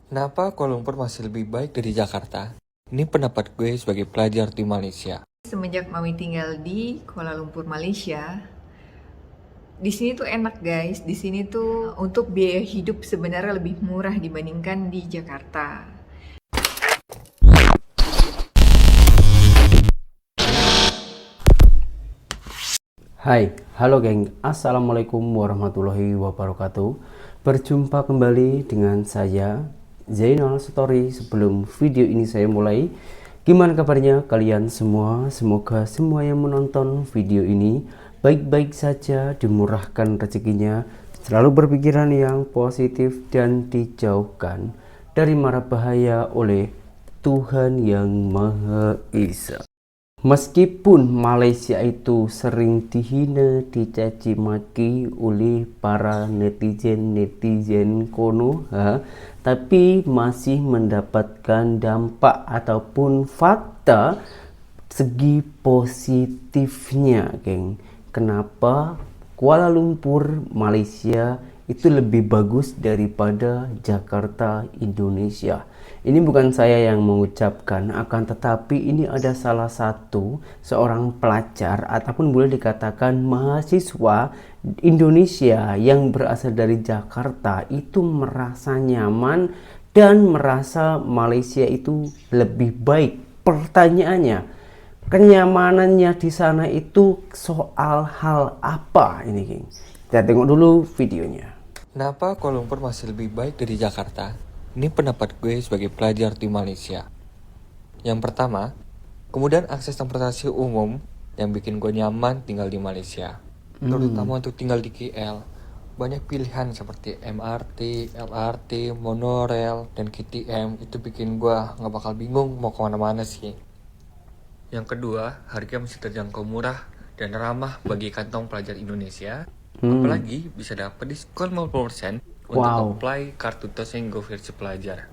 Kenapa Kuala Lumpur masih lebih baik dari Jakarta? Ini pendapat gue sebagai pelajar di Malaysia. Semenjak Mami tinggal di Kuala Lumpur, Malaysia, di sini tuh enak guys. Di sini tuh untuk biaya hidup sebenarnya lebih murah dibandingkan di Jakarta. Hai, halo geng, Assalamualaikum warahmatullahi wabarakatuh. Berjumpa kembali dengan saya, Zainal Story. Sebelum video ini saya mulai, gimana kabarnya kalian semua? Semoga semua yang menonton video ini baik-baik saja, dimurahkan rezekinya, selalu berpikiran yang positif dan dijauhkan dari mara bahaya oleh Tuhan Yang Maha Esa. Meskipun Malaysia itu sering dihina, dicaci maki oleh para netizen kono, tapi masih mendapatkan dampak ataupun fakta segi positifnya, geng. Kenapa Kuala Lumpur, Malaysia itu lebih bagus daripada Jakarta, Indonesia? Ini bukan saya yang mengucapkan, akan tetapi ini ada salah satu seorang pelajar ataupun boleh dikatakan mahasiswa Indonesia yang berasal dari Jakarta itu merasa nyaman dan merasa Malaysia itu lebih baik. Pertanyaannya, kenyamanannya di sana itu soal hal apa ini, geng? Kita tengok dulu videonya. Kenapa Kuala Lumpur masih lebih baik dari Jakarta? Ini pendapat gue sebagai pelajar di Malaysia. Yang pertama, kemudian akses transportasi umum yang bikin gue nyaman tinggal di Malaysia. Terutama untuk tinggal di KL. Banyak pilihan seperti MRT, LRT, monorail, dan KTM. Itu bikin gue gak bakal bingung mau kemana-mana sih. Yang kedua, harga masih terjangkau murah dan ramah bagi kantong pelajar Indonesia. Apalagi bisa dapat diskon 50% untuk apply kartu tos yang versi pelajar.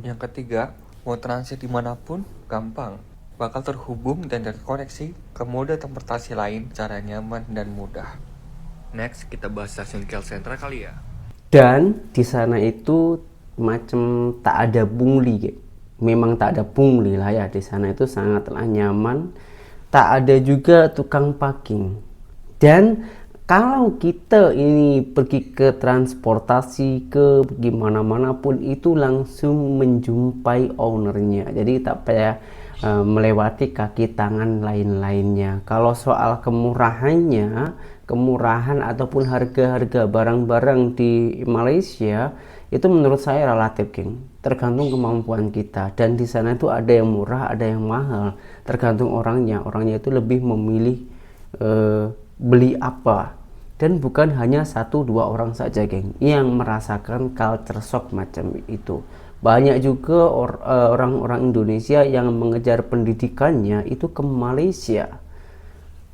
Yang ketiga, mau transit dimanapun gampang. Bakal terhubung dan terkoneksi ke moda transportasi lain secara nyaman dan mudah. Next, kita bahas stasiun KL Sentral kali ya. Dan di sana itu macam tak ada pungli, geng. Memang tak ada pungli lah ya, di sana itu sangatlah nyaman. Tak ada juga tukang parking. Dan kalau kita ini pergi ke transportasi ke gimana-mana pun itu langsung menjumpai ownernya. Jadi tak payah melewati kaki tangan lain-lainnya. Kalau soal kemurahan ataupun harga-harga barang-barang di Malaysia itu menurut saya relatif, geng. Tergantung kemampuan kita. Dan di sana itu ada yang murah, ada yang mahal. Tergantung orangnya. Orangnya itu lebih memilih beli apa. Dan bukan hanya 1-2 orang saja, geng, yang merasakan culture shock macam itu. Banyak juga orang-orang Indonesia yang mengejar pendidikannya itu ke Malaysia.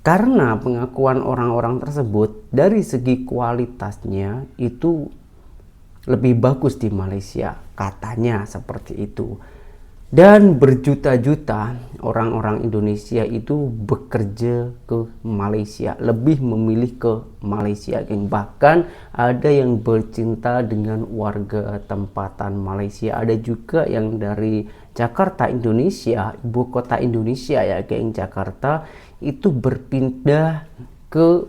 Karena pengakuan orang-orang tersebut dari segi kualitasnya itu lebih bagus di Malaysia, katanya seperti itu. Dan berjuta-juta orang-orang Indonesia itu bekerja ke Malaysia, lebih memilih ke Malaysia, geng. Bahkan ada yang bercinta dengan warga tempatan Malaysia. Ada juga yang dari Jakarta, Indonesia, ibu kota Indonesia ya, geng, Jakarta, itu berpindah ke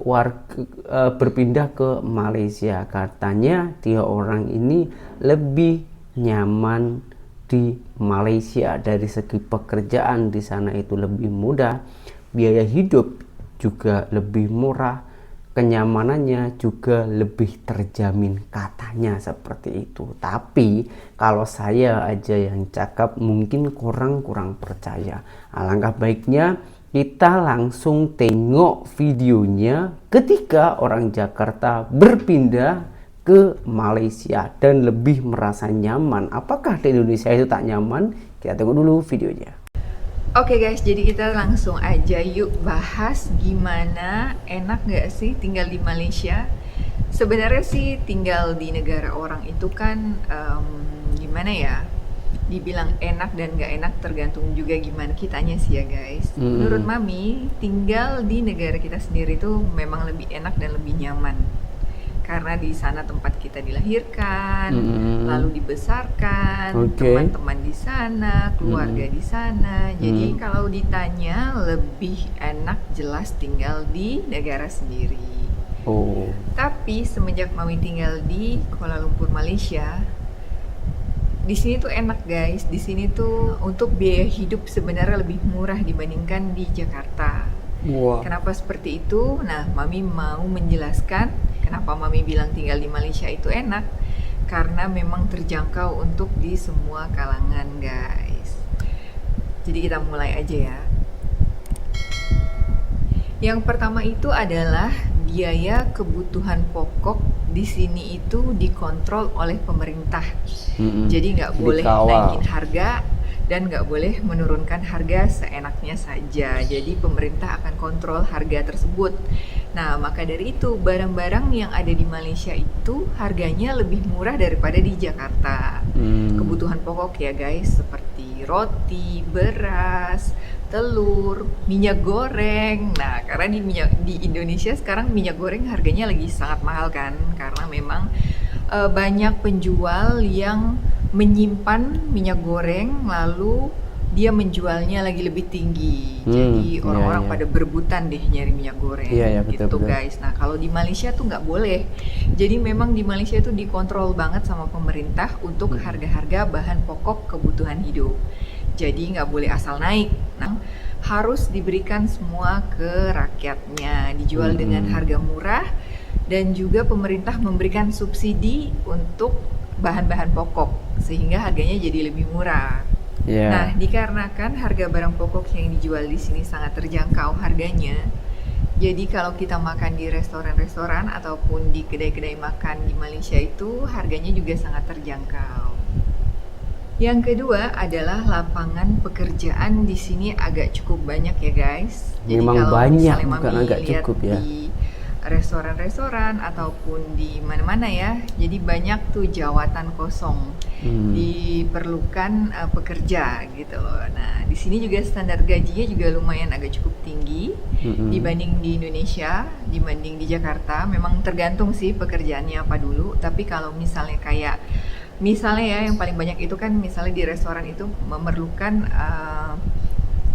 Malaysia. Katanya dia orang ini lebih nyaman di Malaysia dari segi pekerjaan. Di sana itu lebih mudah, biaya hidup juga lebih murah, kenyamanannya juga lebih terjamin, katanya seperti itu. Tapi kalau saya aja yang cakap mungkin kurang percaya. Alangkah baiknya kita langsung tengok videonya ketika orang Jakarta berpindah ke Malaysia dan lebih merasa nyaman. Apakah di Indonesia itu tak nyaman? Kita tengok dulu videonya. Oke guys, jadi kita langsung aja yuk bahas gimana enak gak sih tinggal di Malaysia. Sebenarnya sih tinggal di negara orang itu kan gimana ya, dibilang enak dan gak enak tergantung juga gimana kitanya sih ya guys. Menurut Mami, tinggal di negara kita sendiri tuh memang lebih enak dan lebih nyaman. karena di sana tempat kita dilahirkan, Mm-mm. lalu dibesarkan, Oke. teman-teman di sana, keluarga di sana. Jadi kalau ditanya lebih enak jelas tinggal di negara sendiri. Oh. Tapi semenjak Mami tinggal di Kuala Lumpur, Malaysia, di sini tuh enak guys. Di sini tuh untuk biaya hidup sebenarnya lebih murah dibandingkan di Jakarta. Wah. Kenapa seperti itu? Nah, Mami mau menjelaskan kenapa Mami bilang tinggal di Malaysia itu enak. Karena memang terjangkau untuk di semua kalangan guys. Jadi kita mulai aja ya. Yang pertama itu adalah biaya kebutuhan pokok di sini itu dikontrol oleh pemerintah. Mm-mm. Jadi nggak boleh Dikawal. naikin harga dan nggak boleh menurunkan harga seenaknya saja. Jadi pemerintah akan kontrol harga tersebut. Nah, maka dari itu barang-barang yang ada di Malaysia itu harganya lebih murah daripada di Jakarta. Kebutuhan pokok ya guys, seperti roti, beras, telur, minyak goreng. Nah, karena di Indonesia sekarang minyak goreng harganya lagi sangat mahal kan, karena memang banyak penjual yang menyimpan minyak goreng lalu dia menjualnya lagi lebih tinggi. Jadi iya, orang-orang iya. pada berebutan deh nyari minyak goreng. Iya, iya, betul, gitu betul. guys. Nah, kalau di Malaysia tuh nggak boleh. Jadi memang di Malaysia itu dikontrol banget sama pemerintah untuk harga-harga bahan pokok kebutuhan hidup. Jadi nggak boleh asal naik. Nah, harus diberikan semua ke rakyatnya, dijual dengan harga murah, dan juga pemerintah memberikan subsidi untuk bahan-bahan pokok sehingga harganya jadi lebih murah. Iya. Nah, dikarenakan harga barang pokok yang dijual di sini sangat terjangkau harganya, jadi kalau kita makan di restoran-restoran ataupun di kedai-kedai makan di Malaysia itu harganya juga sangat terjangkau. Yang kedua adalah lapangan pekerjaan di sini agak cukup banyak ya guys. Jadi Memang kalau banyak, misalnya bukan Mami agak lihat cukup ya. di restoran-restoran ataupun di mana-mana ya, jadi banyak tuh jawatan kosong. Diperlukan pekerja gitu loh. Nah, di sini juga standar gajinya juga lumayan agak cukup tinggi dibanding di Indonesia, dibanding di Jakarta. Memang tergantung sih pekerjaannya apa dulu. Tapi kalau misalnya ya yang paling banyak itu kan misalnya di restoran itu memerlukan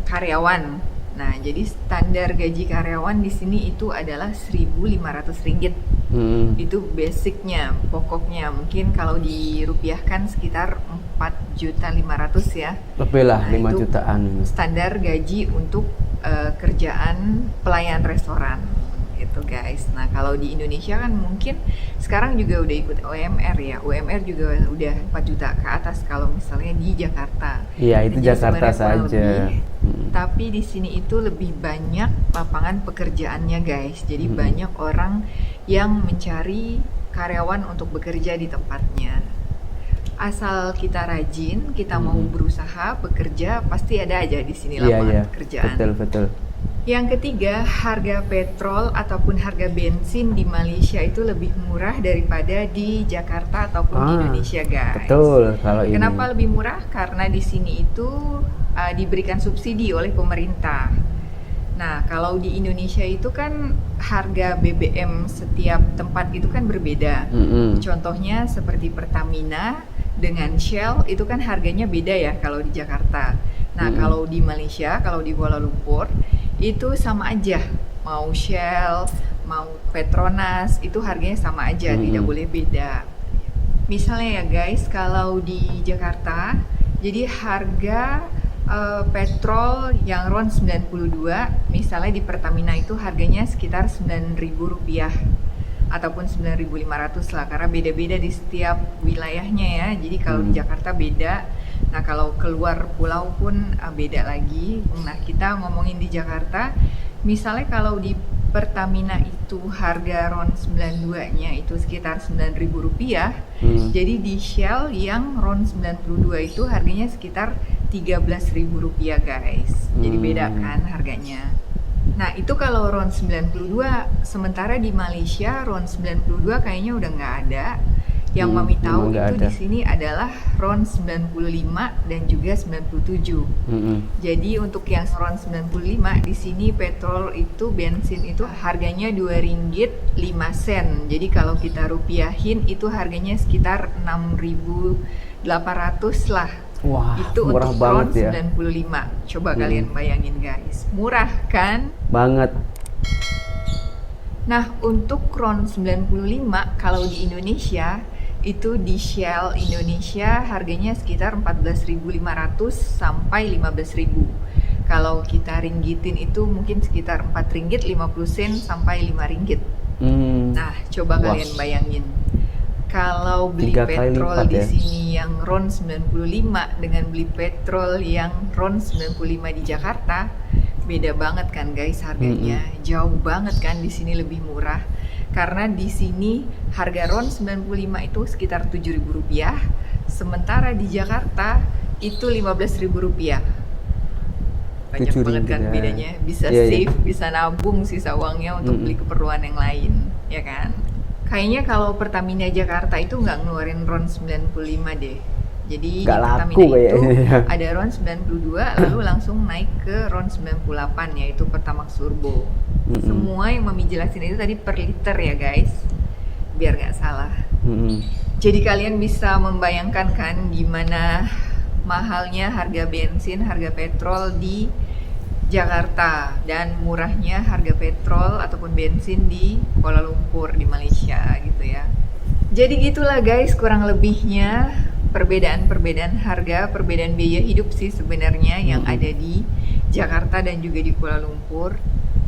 karyawan. Nah, jadi standar gaji karyawan di sini itu adalah Rp1.500. Itu basicnya, pokoknya. Mungkin kalau dirupiahkan sekitar 4.500.000 ya. Lebih lah, Nah, 5 itu jutaan. Standar gaji untuk kerjaan pelayan restoran gitu guys. Nah, kalau di Indonesia kan mungkin sekarang juga udah ikut UMR ya. UMR juga udah 4 juta ke atas kalau misalnya di Jakarta. Iya, itu Jadi Jakarta sebenarnya kurang saja. lebih, tapi di sini itu lebih banyak lapangan pekerjaannya guys. Jadi banyak orang yang mencari karyawan untuk bekerja di tempatnya. Asal kita rajin, kita mau berusaha bekerja, pasti ada aja di sini Iya, lapangan iya. pekerjaan. Betul, betul. Yang ketiga, harga petrol ataupun harga bensin di Malaysia itu lebih murah daripada di Jakarta ataupun di Indonesia, guys. Betul kalau ini. Kenapa lebih murah? Karena di sini itu diberikan subsidi oleh pemerintah. Nah, kalau di Indonesia itu kan harga BBM setiap tempat itu kan berbeda. Contohnya seperti Pertamina dengan Shell itu kan harganya beda ya kalau di Jakarta. Nah, kalau di Malaysia, kalau di Kuala Lumpur itu sama aja, mau Shell, mau Petronas, itu harganya sama aja, tidak boleh beda. Misalnya ya guys, kalau di Jakarta, jadi harga petrol yang RON 92, misalnya di Pertamina itu harganya sekitar Rp9.000 ataupun 9.500 lah, karena beda-beda di setiap wilayahnya ya. Jadi kalau di Jakarta beda. Nah, kalau keluar pulau pun beda lagi. Nah, kita ngomongin di Jakarta, misalnya kalau di Pertamina itu harga RON 92-nya itu sekitar Rp9.000. Jadi di Shell yang RON 92 itu harganya sekitar Rp13.000 guys. Jadi beda kan harganya. Nah, itu kalau RON 92, sementara di Malaysia RON 92 kayaknya udah nggak ada. Yang Mami tahu memang nggak itu ada. di sini adalah RON 95 dan juga 97. Jadi untuk yang RON 95 di sini petrol itu, bensin itu harganya Rp2,05. Jadi kalau kita rupiahin itu harganya sekitar 6.800 lah. Wah, Itu murah untuk banget RON ya. 95. Coba kalian bayangin guys. Murah kan? Banget. Nah, untuk RON 95 kalau di Indonesia itu di Shell Indonesia harganya sekitar 14.500 sampai 15.000. Kalau kita ringgitin itu mungkin sekitar Rp4,50 sampai Rp5. Nah, coba Wah. kalian bayangin. Kalau beli 3 kali petrol lipat di ya. sini yang RON 95 dengan beli petrol yang RON 95 di Jakarta, beda banget kan guys harganya. Jauh banget kan, di sini lebih murah. Karena di sini harga RON 95 itu sekitar Rp7.000, sementara di Jakarta itu Rp15.000. Banyak banget kan ya. bedanya. Bisa Iya, iya. save, bisa nabung sisa uangnya untuk beli keperluan yang lain, ya kan? Kayaknya kalau Pertamina Jakarta itu nggak ngeluarin RON 95 deh. Jadi Nggak di laku Pertamina itu kayaknya. ada RON 92 lalu langsung naik ke RON 98 yaitu Pertamax Turbo. Semua yang Mami jelasin itu tadi per liter ya guys, biar nggak salah. Jadi kalian bisa membayangkan kan gimana mahalnya harga bensin, harga petrol di Jakarta dan murahnya harga petrol ataupun bensin di Kuala Lumpur di Malaysia gitu ya. Jadi gitulah guys kurang lebihnya perbedaan harga, perbedaan biaya hidup sih sebenarnya yang ada di Jakarta dan juga di Kuala Lumpur.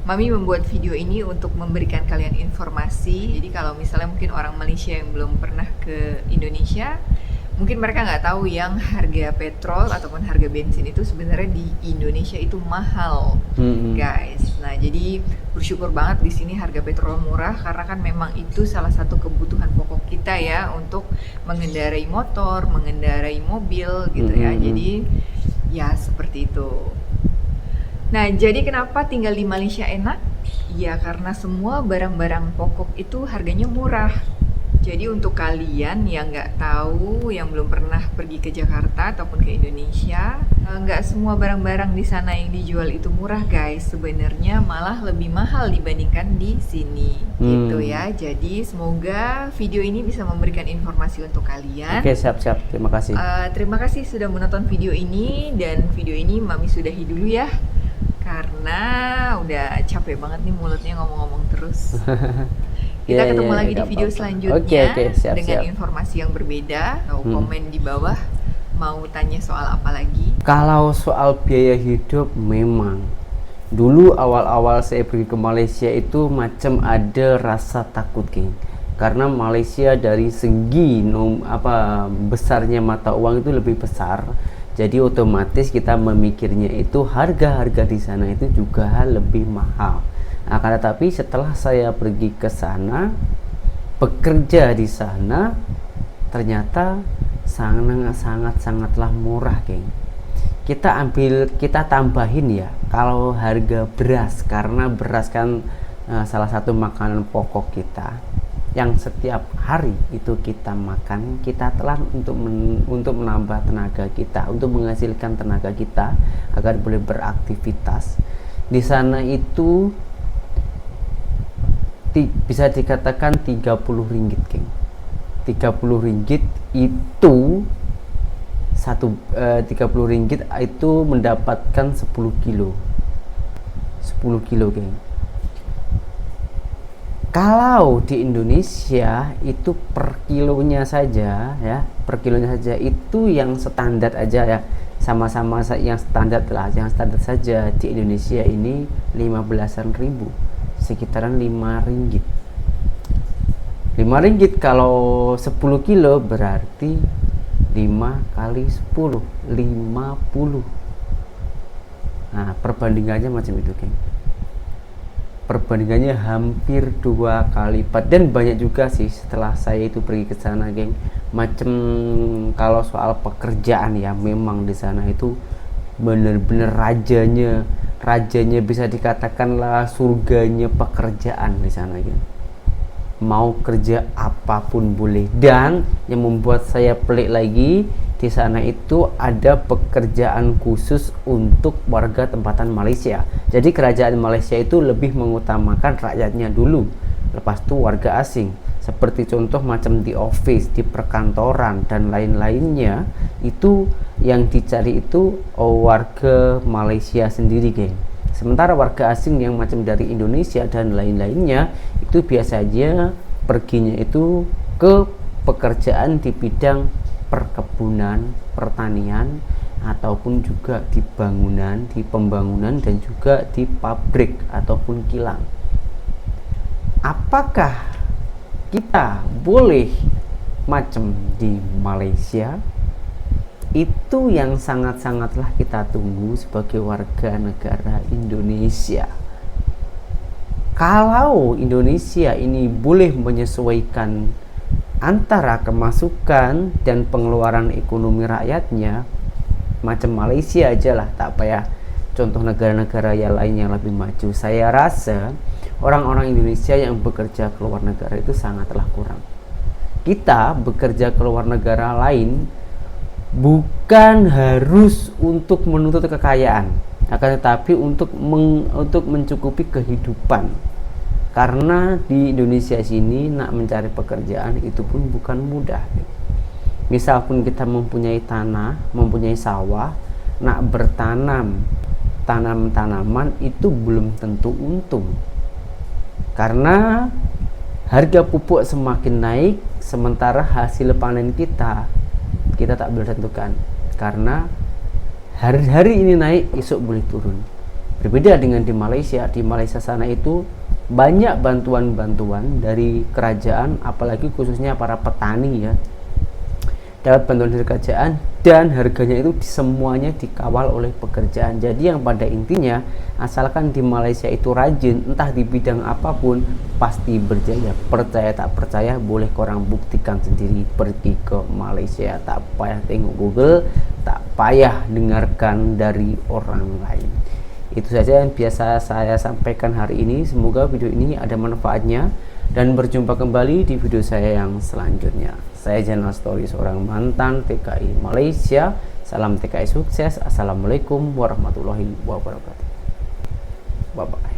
Mami membuat video ini untuk memberikan kalian informasi. Jadi kalau misalnya mungkin orang Malaysia yang belum pernah ke Indonesia, mungkin mereka nggak tahu yang harga petrol ataupun harga bensin itu sebenarnya di Indonesia itu mahal, guys. Nah, jadi bersyukur banget di sini harga petrol murah karena kan memang itu salah satu kebutuhan pokok kita ya untuk mengendarai motor, mengendarai mobil gitu ya. Jadi ya seperti itu. Nah, jadi kenapa tinggal di Malaysia enak? Ya karena semua barang-barang pokok itu harganya murah. Jadi untuk kalian yang nggak tahu, yang belum pernah pergi ke Jakarta ataupun ke Indonesia, nggak semua barang-barang di sana yang dijual itu murah guys. Sebenarnya malah lebih mahal dibandingkan di sini, gitu ya. Jadi semoga video ini bisa memberikan informasi untuk kalian. Oke, siap-siap. Terima kasih. Terima kasih sudah menonton video ini, dan video ini Mami sudahi dulu ya. Karena udah capek banget nih mulutnya ngomong-ngomong terus. Kita ketemu lagi di video selanjutnya siap, dengan siap. informasi yang berbeda. Komen di bawah mau tanya soal apa lagi. Kalau soal biaya hidup, memang dulu awal-awal saya pergi ke Malaysia itu macam ada rasa takut, geng. Karena Malaysia dari segi besarnya mata uang itu lebih besar. Jadi otomatis kita memikirnya itu harga-harga di sana itu juga lebih mahal. Akan tetapi setelah saya pergi ke sana, bekerja di sana, ternyata sangatlah murah, geng. Kita tambahin ya, kalau harga beras, karena beras kan salah satu makanan pokok kita yang setiap hari itu kita makan, kita telan untuk menambah tenaga kita, untuk menghasilkan tenaga kita agar boleh beraktivitas. Di sana itu bisa dikatakan 30 ringgit, geng. 30 ringgit itu 30 ringgit itu mendapatkan 10 kilo, geng. Kalau di Indonesia itu per kilonya saja itu yang standar aja ya, sama-sama yang standar saja di Indonesia ini 15-an ribu, sekitaran 5 ringgit. 5 ringgit kalau 10 kilo berarti 5 kali 10 50. Nah, perbandingannya macam itu, geng. Perbandingannya hampir 2 kali lipat. Dan banyak juga sih setelah saya itu pergi ke sana, geng. Macam kalau soal pekerjaan ya, memang di sana itu bener-bener rajanya bisa dikatakanlah surganya pekerjaan di sana, geng. mau kerja apapun boleh. Dan yang membuat saya pelik lagi, di sana itu ada pekerjaan khusus untuk warga tempatan Malaysia. Jadi kerajaan Malaysia itu lebih mengutamakan rakyatnya dulu, lepas itu warga asing. Seperti contoh macam di office, di perkantoran dan lain-lainnya, itu yang dicari itu warga Malaysia sendiri, geng. Sementara warga asing yang macam dari Indonesia dan lain-lainnya itu biasanya perginya itu ke pekerjaan di bidang perkebunan, pertanian, ataupun juga di bangunan, di pembangunan, dan juga di pabrik ataupun kilang. Apakah kita boleh macam di Malaysia? Itu yang sangat-sangatlah kita tunggu sebagai warga negara Indonesia. Kalau Indonesia ini boleh menyesuaikan antara kemasukan dan pengeluaran ekonomi rakyatnya, macam Malaysia aja lah, tak payah contoh negara-negara yang lain yang lebih maju. Saya rasa orang-orang Indonesia yang bekerja ke luar negara itu sangatlah kurang. Kita bekerja ke luar negara lain bukan harus untuk menuntut kekayaan, akan tetapi untuk mencukupi kehidupan. Karena di Indonesia sini nak mencari pekerjaan itu pun bukan mudah. Misal pun kita mempunyai tanah, mempunyai sawah, nak bertanam tanaman itu belum tentu untung. Karena harga pupuk semakin naik, sementara hasil panen kita tak boleh tentukan. Karena hari ini naik, esok boleh turun. Berbeda dengan di Malaysia. Di Malaysia sana itu banyak bantuan-bantuan dari kerajaan, apalagi khususnya para petani ya, dapat bantuan dari kerajaan, dan harganya itu semuanya dikawal oleh pekerjaan. Jadi yang pada intinya, asalkan di Malaysia itu rajin, entah di bidang apapun, pasti berjaya. Percaya tak percaya, boleh korang buktikan sendiri. Pergi ke Malaysia, tak payah tengok Google, tak payah dengarkan dari orang lain. Itu saja yang biasa saya sampaikan hari ini. Semoga video ini ada manfaatnya, dan berjumpa kembali di video saya yang selanjutnya. Saya Channel Story, seorang mantan TKI Malaysia. Salam TKI sukses. Assalamualaikum warahmatullahi wabarakatuh. Bye bye.